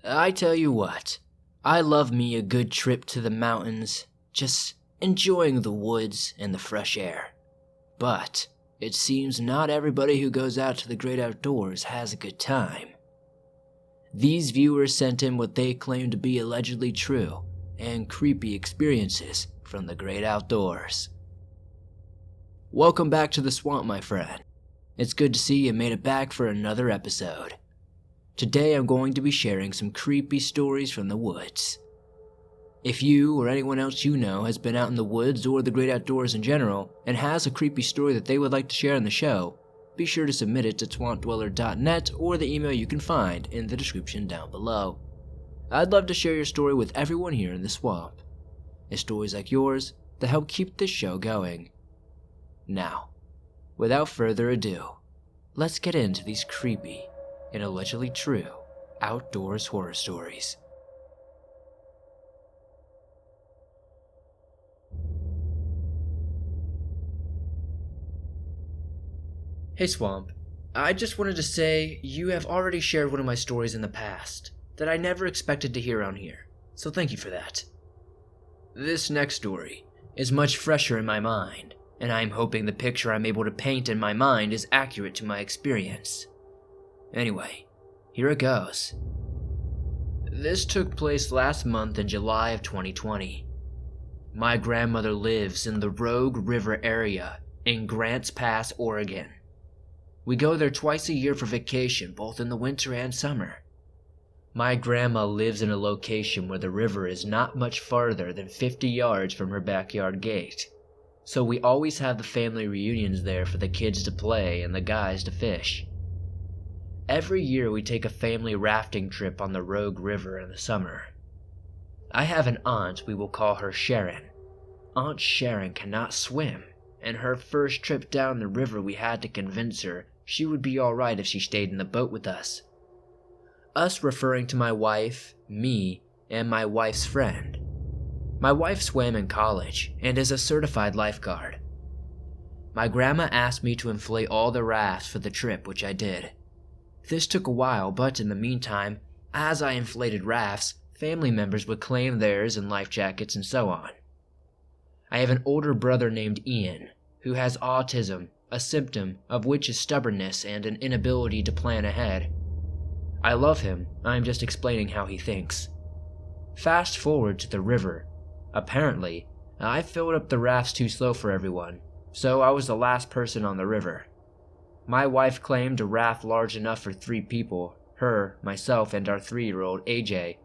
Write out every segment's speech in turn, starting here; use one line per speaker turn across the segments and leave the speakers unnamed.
I tell you what, I love me a good trip to the mountains, just enjoying the woods and the fresh air. But it seems not everybody who goes out to the great outdoors has a good time. These viewers sent in what they claim to be allegedly true and creepy experiences from the great outdoors. Welcome back to the swamp, my friend. It's good to see you made it back for another episode. Today I'm going to be sharing some creepy stories from the woods. If you or anyone else you know has been out in the woods or the great outdoors in general and has a creepy story that they would like to share on the show, be sure to submit it to swampdweller.net or the email you can find in the description down below. I'd love to share your story with everyone here in the swamp. It's stories like yours that help keep this show going. Now, without further ado, let's get into these creepy and allegedly true outdoors horror stories. Hey Swamp, I just wanted to say you have already shared one of my stories in the past that I never expected to hear on here, so thank you for that. This next story is much fresher in my mind, and I'm hoping the picture I'm able to paint in my mind is accurate to my experience. Anyway, here it goes. This took place last month in July of 2020. My grandmother lives in the Rogue River area in Grants Pass, Oregon. We go there twice a year for vacation, both in the winter and summer. My grandma lives in a location where the river is not much farther than 50 yards from her backyard gate, so we always have the family reunions there for the kids to play and the guys to fish. Every year we take a family rafting trip on the Rogue River in the summer. I have an aunt, we will call her Sharon. Aunt Sharon cannot swim, and her first trip down the river we had to convince her she would be alright if she stayed in the boat with us. Us referring to my wife, me, and my wife's friend. My wife swam in college and is a certified lifeguard. My grandma asked me to inflate all the rafts for the trip, which I did. This took a while, but in the meantime, as I inflated rafts, family members would claim theirs and life jackets and so on. I have an older brother named Ian, who has autism, a symptom of which is stubbornness and an inability to plan ahead. I love him, I'm just explaining how he thinks. Fast forward to the river. Apparently, I filled up the rafts too slow for everyone, so I was the last person on the river. My wife claimed a raft large enough for 3 people, her, myself, and our 3-year-old AJ.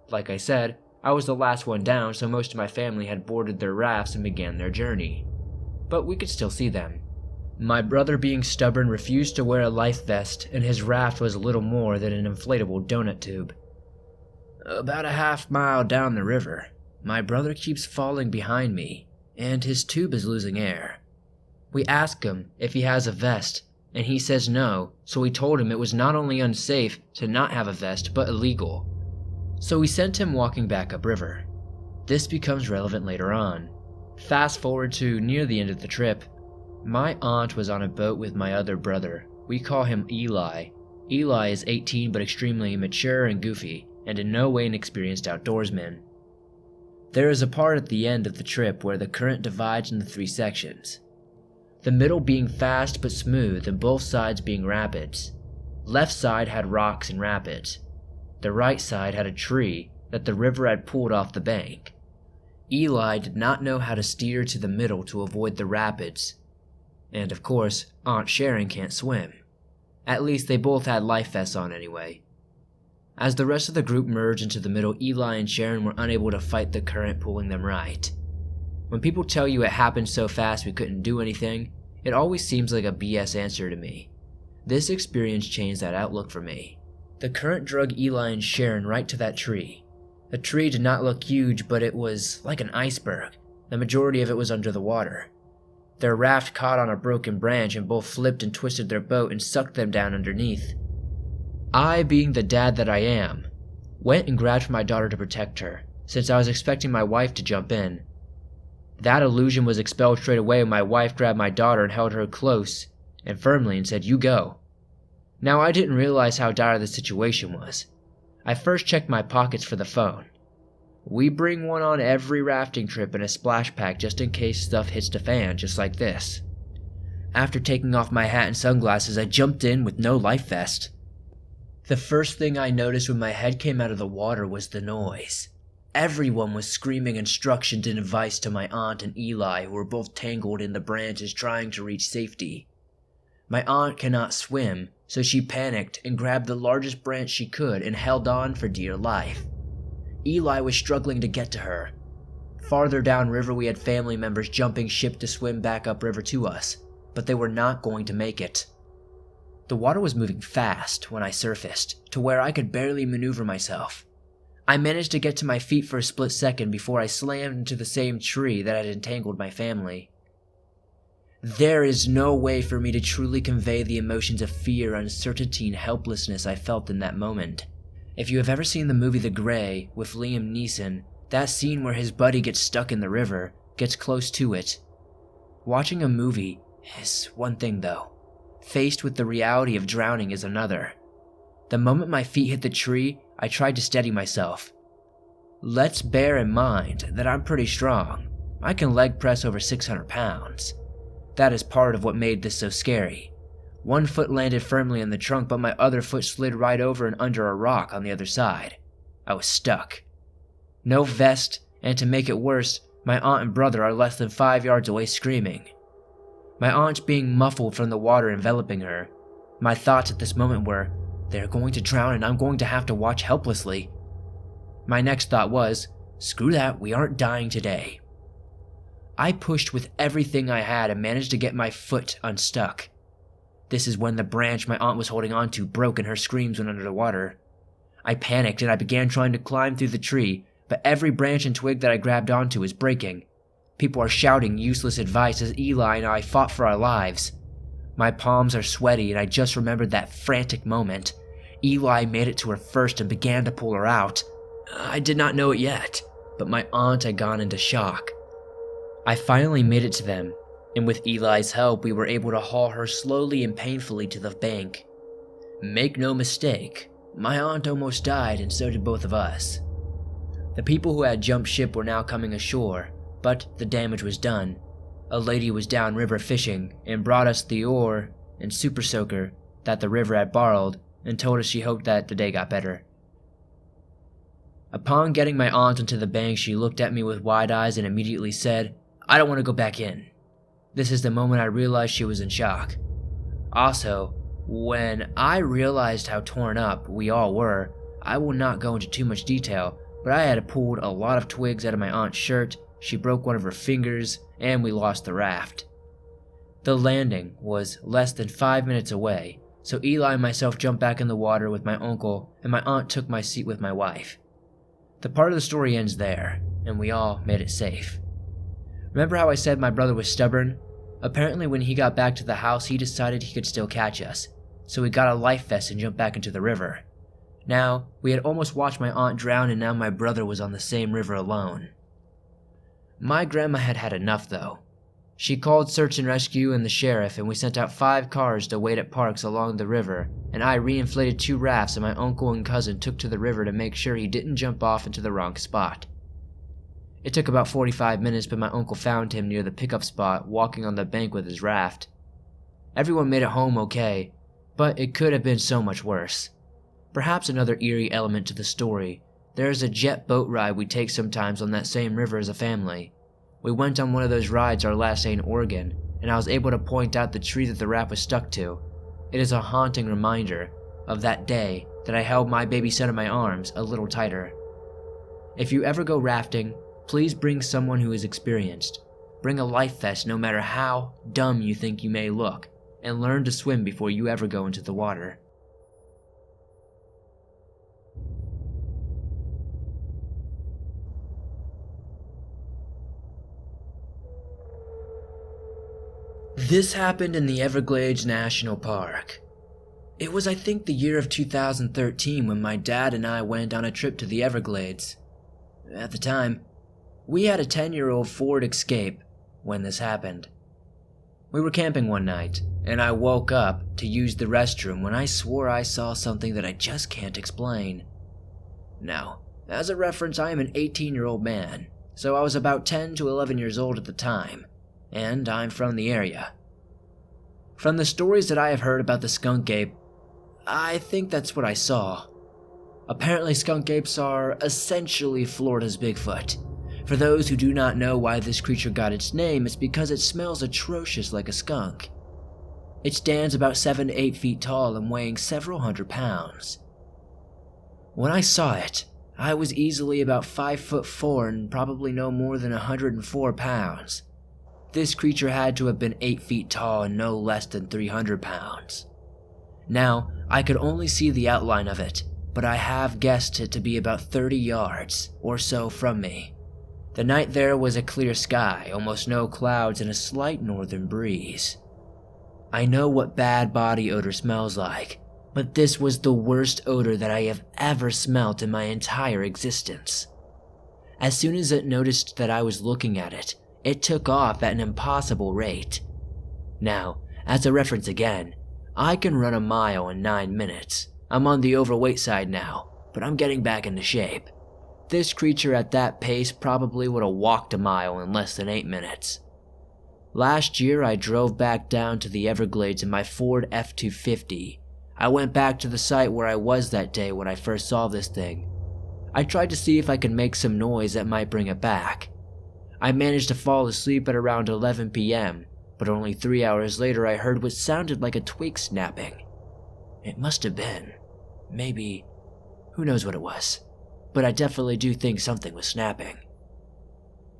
Like I said, I was the last one down, so most of my family had boarded their rafts and began their journey. But we could still see them. My brother, being stubborn, refused to wear a life vest, and his raft was little more than an inflatable donut tube. About a half-mile down the river, my brother keeps falling behind me, and his tube is losing air. We ask him if he has a vest, and he says no, so we told him it was not only unsafe to not have a vest, but illegal. So we sent him walking back upriver. This becomes relevant later on. Fast forward to near the end of the trip. My aunt was on a boat with my other brother. We call him Eli. Eli is 18 but extremely immature and goofy, and in no way an experienced outdoorsman. There is a part at the end of the trip where the current divides into 3 sections. The middle being fast but smooth and both sides being rapids. Left side had rocks and rapids. The right side had a tree that the river had pulled off the bank. Eli did not know how to steer to the middle to avoid the rapids. And of course, Aunt Sharon can't swim. At least they both had life vests on anyway. As the rest of the group merged into the middle, Eli and Sharon were unable to fight the current pulling them right. When people tell you it happened so fast we couldn't do anything, it always seems like a BS answer to me. This experience changed that outlook for me. The current drug Eli and Sharon right to that tree. The tree did not look huge, but it was like an iceberg. The majority of it was under the water. Their raft caught on a broken branch and both flipped and twisted their boat and sucked them down underneath. I, being the dad that I am, went and grabbed for my daughter to protect her, since I was expecting my wife to jump in. That illusion was expelled straight away when my wife grabbed my daughter and held her close and firmly and said, "You go." Now I didn't realize how dire the situation was. I first checked my pockets for the phone. We bring one on every rafting trip and a splash pack just in case stuff hits the fan, just like this. After taking off my hat and sunglasses, I jumped in with no life vest. The first thing I noticed when my head came out of the water was the noise. Everyone was screaming instructions and advice to my aunt and Eli, who were both tangled in the branches trying to reach safety. My aunt cannot swim, so she panicked and grabbed the largest branch she could and held on for dear life. Eli was struggling to get to her. Farther downriver, we had family members jumping ship to swim back upriver to us, but they were not going to make it. The water was moving fast when I surfaced, to where I could barely maneuver myself. I managed to get to my feet for a split second before I slammed into the same tree that had entangled my family. There is no way for me to truly convey the emotions of fear, uncertainty, and helplessness I felt in that moment. If you have ever seen the movie The Grey with Liam Neeson, that scene where his buddy gets stuck in the river gets close to it. Watching a movie is one thing though. Faced with the reality of drowning is another. The moment my feet hit the tree, I tried to steady myself. Let's bear in mind that I'm pretty strong. I can leg press over 600 pounds. That is part of what made this so scary. One foot landed firmly on the trunk, but my other foot slid right over and under a rock on the other side. I was stuck. No vest, and to make it worse, my aunt and brother are less than 5 yards away screaming. My aunt being muffled from the water enveloping her. My thoughts at this moment were, they're going to drown and I'm going to have to watch helplessly. My next thought was, screw that, we aren't dying today. I pushed with everything I had and managed to get my foot unstuck. This is when the branch my aunt was holding onto broke and her screams went under the water. I panicked and I began trying to climb through the tree, but every branch and twig that I grabbed onto was breaking. People are shouting useless advice as Eli and I fought for our lives. My palms are sweaty and I just remembered that frantic moment. Eli made it to her first and began to pull her out. I did not know it yet, but my aunt had gone into shock. I finally made it to them, and with Eli's help we were able to haul her slowly and painfully to the bank. Make no mistake, my aunt almost died and so did both of us. The people who had jumped ship were now coming ashore, but the damage was done. A lady was downriver fishing and brought us the oar and super soaker that the river had borrowed and told us she hoped that the day got better. Upon getting my aunt onto the bank, she looked at me with wide eyes and immediately said, I don't want to go back in. This is the moment I realized she was in shock. Also, when I realized how torn up we all were, I will not go into too much detail, but I had pulled a lot of twigs out of my aunt's shirt, she broke one of her fingers, and we lost the raft. The landing was less than 5 minutes away, so Eli and myself jumped back in the water with my uncle, and my aunt took my seat with my wife. The part of the story ends there, and we all made it safe. Remember how I said my brother was stubborn? Apparently when he got back to the house, he decided he could still catch us, so we got a life vest and jumped back into the river. Now, we had almost watched my aunt drown and now my brother was on the same river alone. My grandma had had enough though. She called search and rescue and the sheriff, and we sent out 5 cars to wait at parks along the river, and I reinflated 2 rafts and my uncle and cousin took to the river to make sure he didn't jump off into the wrong spot. It took about 45 minutes, but my uncle found him near the pickup spot walking on the bank with his raft. Everyone made it home okay, but it could have been so much worse. Perhaps another eerie element to the story, there is a jet boat ride we take sometimes on that same river as a family. We went on one of those rides our last day in Oregon, and I was able to point out the tree that the raft was stuck to. It is a haunting reminder of that day that I held my baby son in my arms a little tighter. If you ever go rafting, please bring someone who is experienced. Bring a life vest no matter how dumb you think you may look, and learn to swim before you ever go into the water. This happened in the Everglades National Park. It was, I think, the year of 2013 when my dad and I went on a trip to the Everglades. At the time, we had a 10-year-old Ford Escape when this happened. We were camping one night, and I woke up to use the restroom when I swore I saw something that I just can't explain. Now, as a reference, I am an 18-year-old man, so I was about 10 to 11 years old at the time, and I'm from the area. From the stories that I have heard about the skunk ape, I think that's what I saw. Apparently, skunk apes are essentially Florida's Bigfoot. For those who do not know why this creature got its name, it's because it smells atrocious like a skunk. It stands about 7 to 8 feet tall and weighing several hundred pounds. When I saw it, I was easily about 5'4" and probably no more than 104 pounds. This creature had to have been 8 feet tall and no less than 300 pounds. Now, I could only see the outline of it, but I have guessed it to be about 30 yards or so from me. The night there was a clear sky, almost no clouds, and a slight northern breeze. I know what bad body odor smells like, but this was the worst odor that I have ever smelt in my entire existence. As soon as it noticed that I was looking at it, it took off at an impossible rate. Now, as a reference again, I can run a mile in 9 minutes. I'm on the overweight side now, but I'm getting back into shape. This creature at that pace probably would have walked a mile in less than 8 minutes. Last year, I drove back down to the Everglades in my Ford F-250. I went back to the site where I was that day when I first saw this thing. I tried to see if I could make some noise that might bring it back. I managed to fall asleep at around 11 p.m., but only 3 hours later I heard what sounded like a twig snapping. It must have been, maybe, who knows what it was, but I definitely do think something was snapping.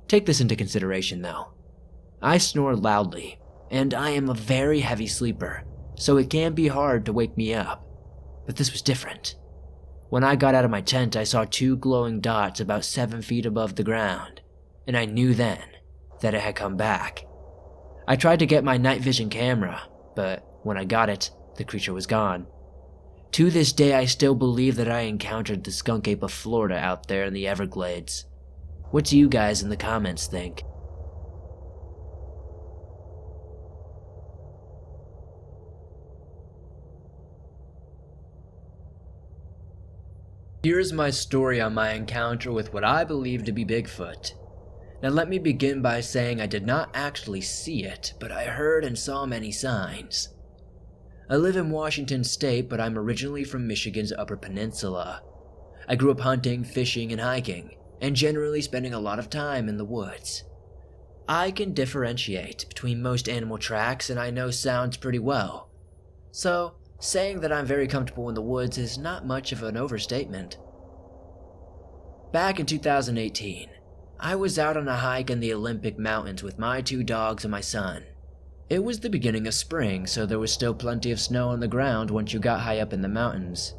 Take this into consideration though. I snore loudly, and I am a very heavy sleeper, so it can be hard to wake me up. But this was different. When I got out of my tent, I saw 2 glowing dots about 7 feet above the ground, and I knew then that it had come back. I tried to get my night vision camera, but when I got it, the creature was gone. To this day, I still believe that I encountered the skunk ape of Florida out there in the Everglades. What do you guys in the comments think? Here's my story on my encounter with what I believe to be Bigfoot. Now let me begin by saying I did not actually see it, but I heard and saw many signs. I live in Washington State, but I'm originally from Michigan's Upper Peninsula. I grew up hunting, fishing, and hiking, and generally spending a lot of time in the woods. I can differentiate between most animal tracks and I know sounds pretty well. So, saying that I'm very comfortable in the woods is not much of an overstatement. Back in 2018, I was out on a hike in the Olympic Mountains with my 2 dogs and my son. It was the beginning of spring, so there was still plenty of snow on the ground once you got high up in the mountains.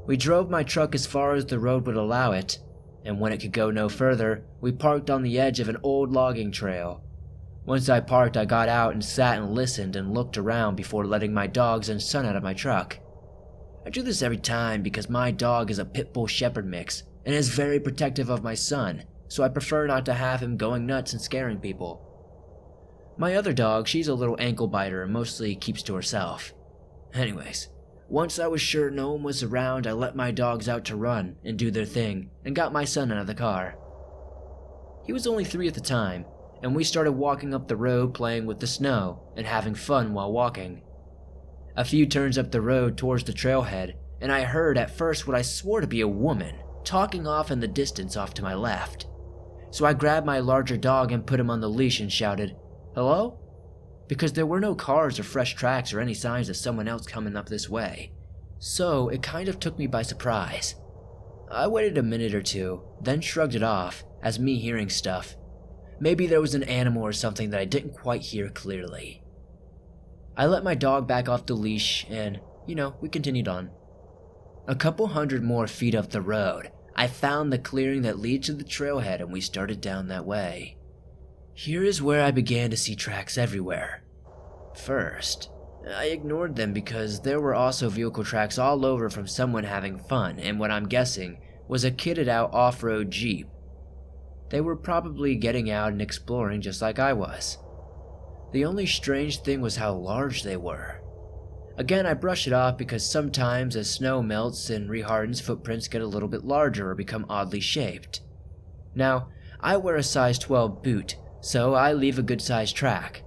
We drove my truck as far as the road would allow it, and when it could go no further, we parked on the edge of an old logging trail. Once I parked, I got out and sat and listened and looked around before letting my dogs and son out of my truck. I do this every time because my dog is a pit bull shepherd mix and is very protective of my son, so I prefer not to have him going nuts and scaring people. My other dog, she's a little ankle biter and mostly keeps to herself. Anyways, once I was sure no one was around, I let my dogs out to run and do their thing and got my son out of the car. He was only 3 at the time, and we started walking up the road playing with the snow and having fun while walking. A few turns up the road towards the trailhead, and I heard at first what I swore to be a woman talking off in the distance off to my left. So I grabbed my larger dog and put him on the leash and shouted, "Hello?" Because there were no cars or fresh tracks or any signs of someone else coming up this way. So it kind of took me by surprise. I waited a minute or two, then shrugged it off as me hearing stuff. Maybe there was an animal or something that I didn't quite hear clearly. I let my dog back off the leash and, we continued on. A couple hundred more feet up the road, I found the clearing that leads to the trailhead and we started down that way. Here is where I began to see tracks everywhere. First, I ignored them because there were also vehicle tracks all over from someone having fun and what I'm guessing was a kitted out off-road Jeep. They were probably getting out and exploring just like I was. The only strange thing was how large they were. Again, I brush it off because sometimes as snow melts and rehardens, footprints get a little bit larger or become oddly shaped. Now, I wear a size 12 boot, so I leave a good sized track.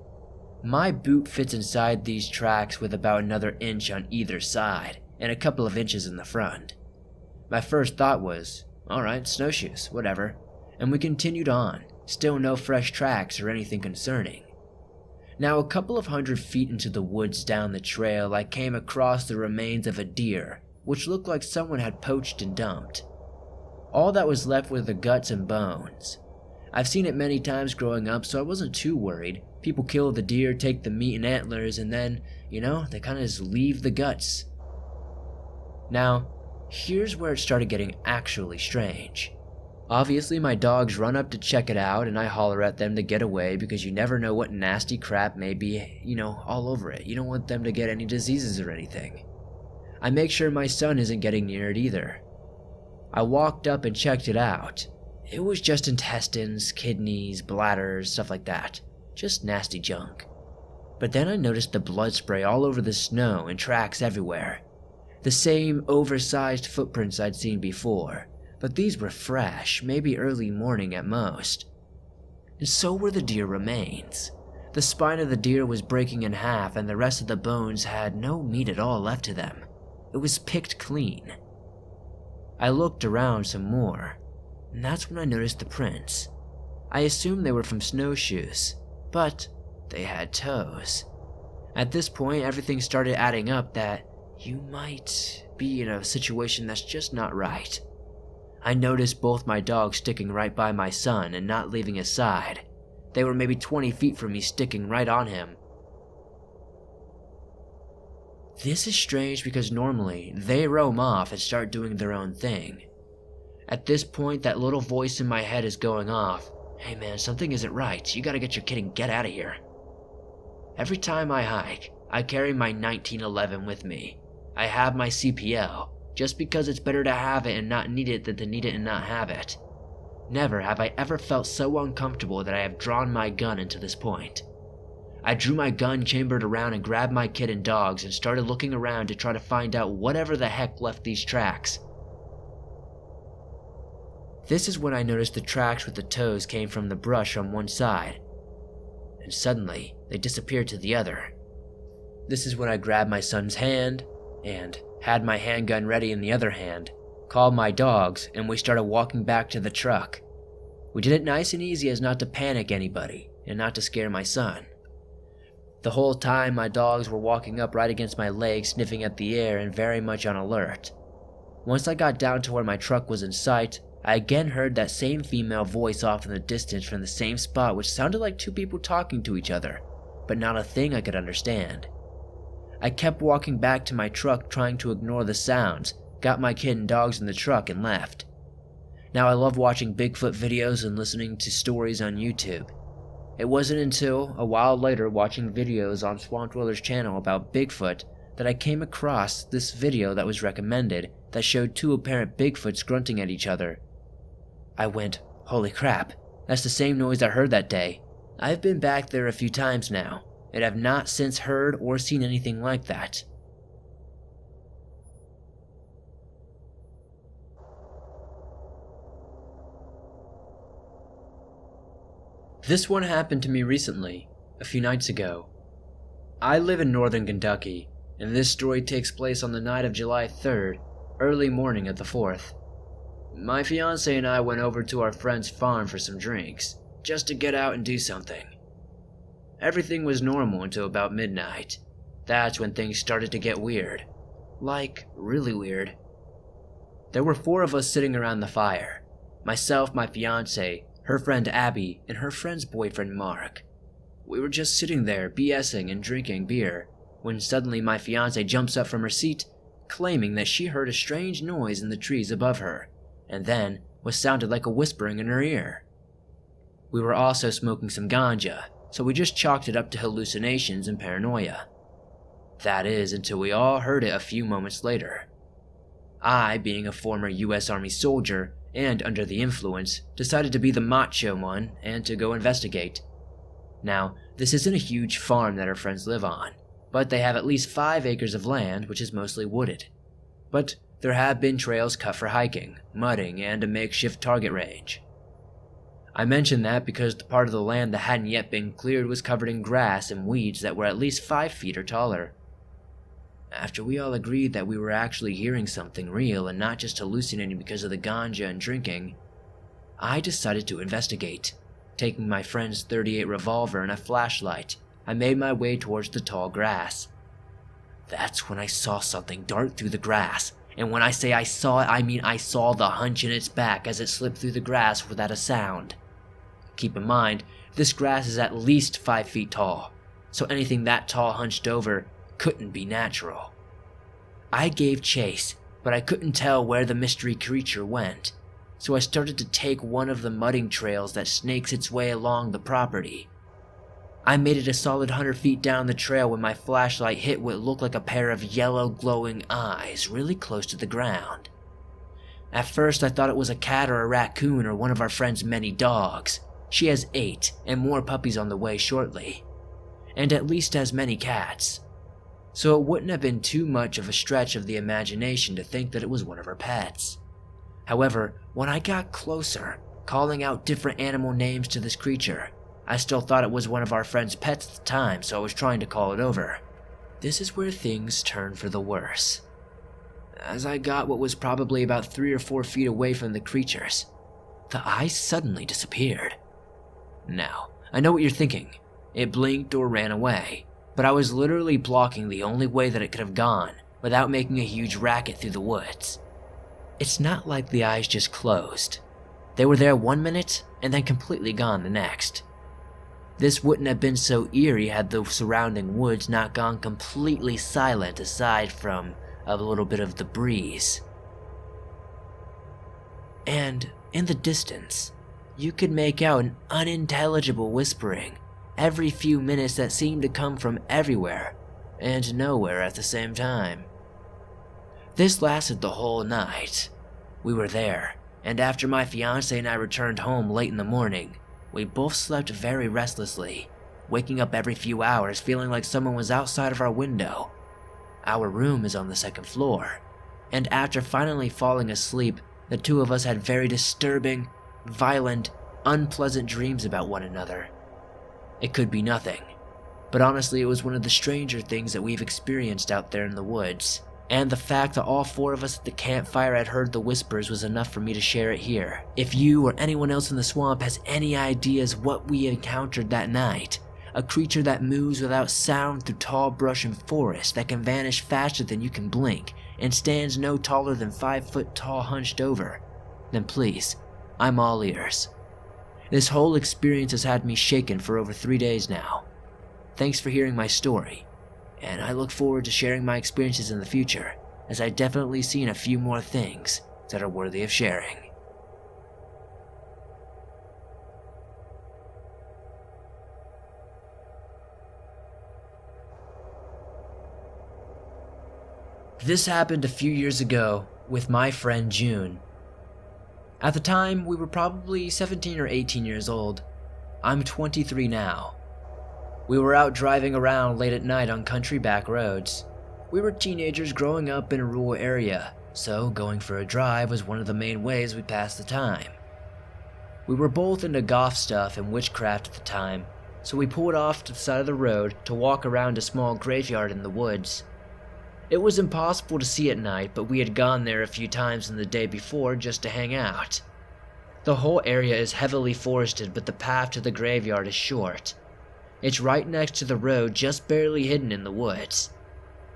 My boot fits inside these tracks with about another inch on either side, and a couple of inches in the front. My first thought was, alright, snowshoes, whatever, and we continued on, still no fresh tracks or anything concerning. Now, a couple of 100 feet into the woods down the trail, I came across the remains of a deer, which looked like someone had poached and dumped. All that was left were the guts and bones. I've seen it many times growing up, so I wasn't too worried. People kill the deer, take the meat and antlers, and then, they kind of just leave the guts. Now, here's where it started getting actually strange. Obviously, my dogs run up to check it out, and I holler at them to get away because you never know what nasty crap may be, all over it. You don't want them to get any diseases or anything. I make sure my son isn't getting near it either. I walked up and checked it out. It was just intestines, kidneys, bladders, stuff like that. Just nasty junk. But then I noticed the blood spray all over the snow and tracks everywhere. The same oversized footprints I'd seen before, but these were fresh, maybe early morning at most. And so were the deer remains. The spine of the deer was breaking in half and the rest of the bones had no meat at all left to them. It was picked clean. I looked around some more, and that's when I noticed the prints. I assumed they were from snowshoes, but they had toes. At this point, everything started adding up that you might be in a situation that's just not right. I noticed both my dogs sticking right by my son and not leaving his side. They were maybe 20 feet from me, sticking right on him. This is strange because normally they roam off and start doing their own thing. At this point, that little voice in my head is going off. Hey man, something isn't right. You gotta get your kid and get out of here. Every time I hike, I carry my 1911 with me. I have my CPL, just because it's better to have it and not need it than to need it and not have it. Never have I ever felt so uncomfortable that I have drawn my gun until this point. I drew my gun chambered around and grabbed my kid and dogs and started looking around to try to find out whatever the heck left these tracks. This is when I noticed the tracks with the toes came from the brush on one side, and suddenly they disappeared to the other. This is when I grabbed my son's hand and had my handgun ready in the other hand, called my dogs, and we started walking back to the truck. We did it nice and easy as not to panic anybody and not to scare my son. The whole time my dogs were walking up right against my leg, sniffing at the air and very much on alert. Once I got down to where my truck was in sight, I again heard that same female voice off in the distance from the same spot, which sounded like two people talking to each other, but not a thing I could understand. I kept walking back to my truck trying to ignore the sounds, got my kid and dogs in the truck and left. Now I love watching Bigfoot videos and listening to stories on YouTube. It wasn't until a while later watching videos on Swamp Dweller's channel about Bigfoot that I came across this video that was recommended that showed two apparent Bigfoots grunting at each other. I went, holy crap, that's the same noise I heard that day. I've been back there a few times now, and have not since heard or seen anything like that. This one happened to me recently, a few nights ago. I live in northern Kentucky, and this story takes place on the night of July 3rd, early morning of the 4th. My fiance and I went over to our friend's farm for some drinks, just to get out and do something. Everything was normal until about midnight. That's when things started to get weird. Like, really weird. There were 4 of us sitting around the fire. Myself, my fiance, her friend Abby, and her friend's boyfriend Mark. We were just sitting there BSing and drinking beer, when suddenly my fiance jumps up from her seat, claiming that she heard a strange noise in the trees above her, and then what sounded like a whispering in her ear. We were also smoking some ganja, so we just chalked it up to hallucinations and paranoia. That is, until we all heard it a few moments later. I, being a former US Army soldier, and under the influence, decided to be the macho one and to go investigate. Now, this isn't a huge farm that our friends live on. but they have at least 5 acres of land, which is mostly wooded. But there have been trails cut for hiking, mudding, and a makeshift target range. I mention that because the part of the land that hadn't yet been cleared was covered in grass and weeds that were at least 5 feet or taller. After we all agreed that we were actually hearing something real and not just hallucinating because of the ganja and drinking, I decided to investigate. Taking my friend's .38 revolver and a flashlight, I made my way towards the tall grass. That's when I saw something dart through the grass, and when I say I saw it, I mean I saw the hunch in its back as it slipped through the grass without a sound. Keep in mind, this grass is at least 5 feet tall, so anything that tall hunched over couldn't be natural. I gave chase, but I couldn't tell where the mystery creature went, so I started to take one of the mudding trails that snakes its way along the property. I made it a solid 100 feet down the trail when my flashlight hit what looked like a pair of yellow glowing eyes really close to the ground. At first I thought it was a cat or a raccoon or one of our friend's many dogs. She has 8 and more puppies on the way shortly, and at least as many cats. So it wouldn't have been too much of a stretch of the imagination to think that it was one of her pets. However, when I got closer, calling out different animal names to this creature, I still thought it was one of our friend's pets at the time, so I was trying to call it over. This is where things turn for the worse. As I got what was probably about 3 or 4 feet away from the creatures, the eyes suddenly disappeared. Now, I know what you're thinking. It blinked or ran away, but I was literally blocking the only way that it could have gone without making a huge racket through the woods. It's not like the eyes just closed. They were there 1 minute and then completely gone the next. This wouldn't have been so eerie had the surrounding woods not gone completely silent aside from a little bit of the breeze. And in the distance, you could make out an unintelligible whispering every few minutes that seemed to come from everywhere and nowhere at the same time. This lasted the whole night. We were there, and after my fiancé and I returned home late in the morning, we both slept very restlessly, waking up every few hours feeling like someone was outside of our window. Our room is on the 2nd floor, and after finally falling asleep, the two of us had very disturbing, violent, unpleasant dreams about one another. It could be nothing, but honestly it was one of the stranger things that we've experienced out there in the woods, and the fact that all 4 of us at the campfire had heard the whispers was enough for me to share it here. If you or anyone else in the swamp has any ideas what we encountered that night, a creature that moves without sound through tall brush and forest that can vanish faster than you can blink and stands no taller than 5 foot tall hunched over, then please, I'm all ears. This whole experience has had me shaken for over 3 days now. Thanks for hearing my story, and I look forward to sharing my experiences in the future, as I've definitely seen a few more things that are worthy of sharing. This happened a few years ago with my friend June. At the time, we were probably 17 or 18 years old. I'm 23 now. We were out driving around late at night on country back roads. We were teenagers growing up in a rural area, so going for a drive was one of the main ways we passed the time. We were both into goth stuff and witchcraft at the time, so we pulled off to the side of the road to walk around a small graveyard in the woods. It was impossible to see at night, but we had gone there a few times in the day before just to hang out. The whole area is heavily forested, but the path to the graveyard is short. It's right next to the road, just barely hidden in the woods.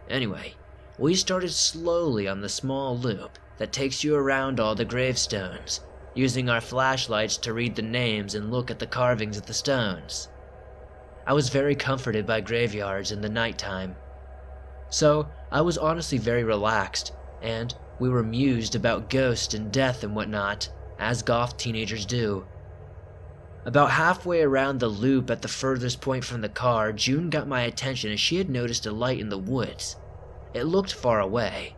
Anyway, we started slowly on the small loop that takes you around all the gravestones, using our flashlights to read the names and look at the carvings of the stones. I was very comforted by graveyards in the nighttime. So, I was honestly very relaxed, and we were mused about ghosts and death and whatnot, as goth teenagers do. About halfway around the loop at the furthest point from the car, June got my attention as she had noticed a light in the woods. It looked far away.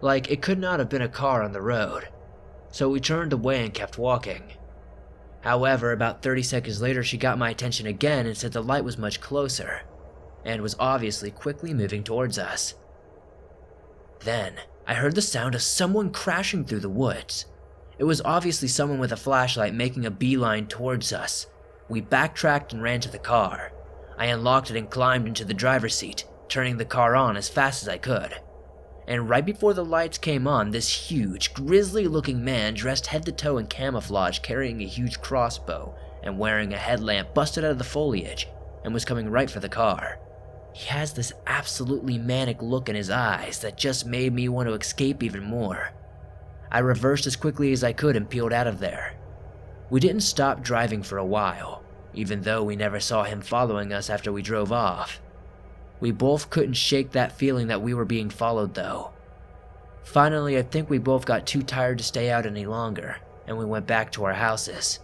Like it could not have been a car on the road, so we turned away and kept walking. However, about 30 seconds later she got my attention again and said the light was much closer. and was obviously quickly moving towards us. Then, I heard the sound of someone crashing through the woods. It was obviously someone with a flashlight making a beeline towards us. We backtracked and ran to the car. I unlocked it and climbed into the driver's seat, turning the car on as fast as I could. And right before the lights came on, this huge, grisly-looking man dressed head to toe in camouflage, carrying a huge crossbow and wearing a headlamp busted out of the foliage, and was coming right for the car. He has this absolutely manic look in his eyes that just made me want to escape even more. I reversed as quickly as I could and peeled out of there. We didn't stop driving for a while, even though we never saw him following us after we drove off. We both couldn't shake that feeling that we were being followed though. Finally, I think we both got too tired to stay out any longer, and we went back to our houses.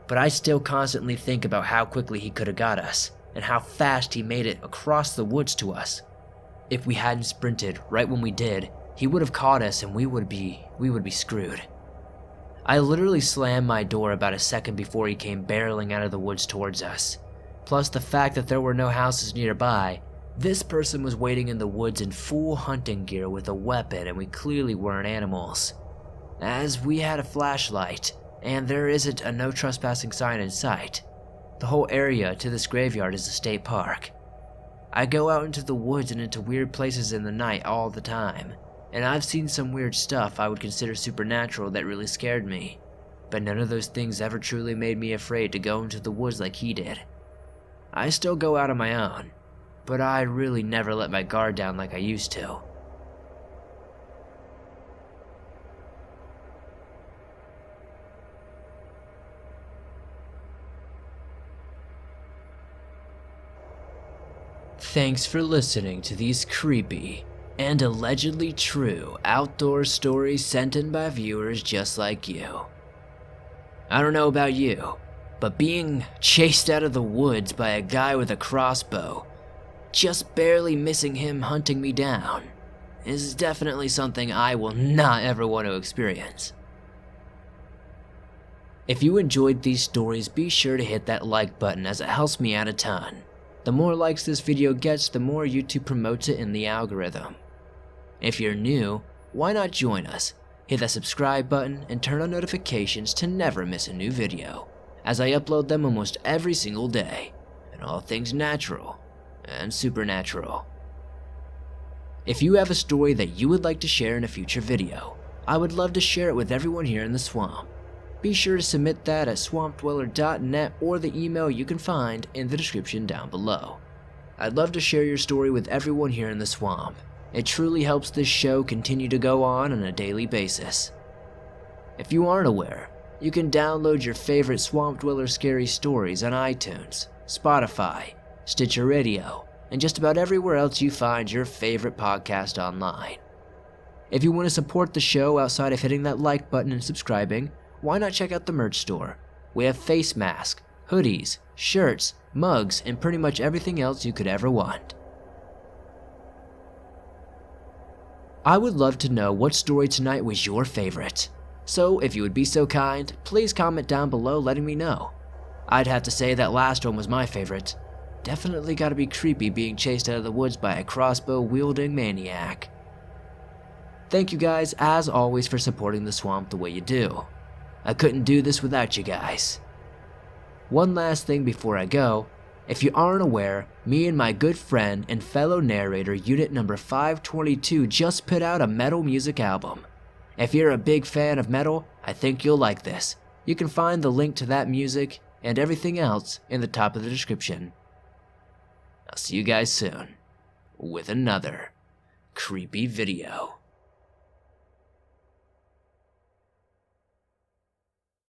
But I still constantly think about how quickly he could have got us, and how fast he made it across the woods to us. If we hadn't sprinted right when we did, he would have caught us and we would be screwed. I literally slammed my door about a second before he came barreling out of the woods towards us. Plus the fact that there were no houses nearby, this person was waiting in the woods in full hunting gear with a weapon, and we clearly weren't animals. As we had a flashlight, and there isn't a no trespassing sign in sight. The whole area to this graveyard is a state park. I go out into the woods and into weird places in the night all the time, and I've seen some weird stuff I would consider supernatural that really scared me, but none of those things ever truly made me afraid to go into the woods like he did. I still go out on my own, but I really never let my guard down like I used to. Thanks for listening to these creepy and allegedly true outdoor stories sent in by viewers just like you. I don't know about you, but being chased out of the woods by a guy with a crossbow, just barely missing him hunting me down, is definitely something I will not ever want to experience. If you enjoyed these stories, be sure to hit that like button as it helps me out a ton. The more likes this video gets, the more YouTube promotes it in the algorithm. If you're new, why not join us? Hit that subscribe button and turn on notifications to never miss a new video, as I upload them almost every single day, and all things natural and supernatural. If you have a story that you would like to share in a future video, I would love to share it with everyone here in the swamp. Be sure to submit that at swampdweller.net or the email you can find in the description down below. I'd love to share your story with everyone here in the swamp. It truly helps this show continue to go on a daily basis. If you aren't aware, you can download your favorite Swamp Dweller scary stories on iTunes, Spotify, Stitcher Radio, and just about everywhere else you find your favorite podcast online. If you want to support the show outside of hitting that like button and subscribing, why not check out the merch store? We have face masks, hoodies, shirts, mugs, and pretty much everything else you could ever want. I would love to know what story tonight was your favorite. So if you would be so kind, please comment down below letting me know. I'd have to say that last one was my favorite. Definitely gotta be creepy being chased out of the woods by a crossbow wielding maniac. Thank you guys as always for supporting the swamp the way you do. I couldn't do this without you guys. One last thing before I go, if you aren't aware, me and my good friend and fellow narrator unit number 522 just put out a metal music album. If you're a big fan of metal, I think you'll like this. You can find the link to that music and everything else in the top of the description. I'll see you guys soon with another creepy video.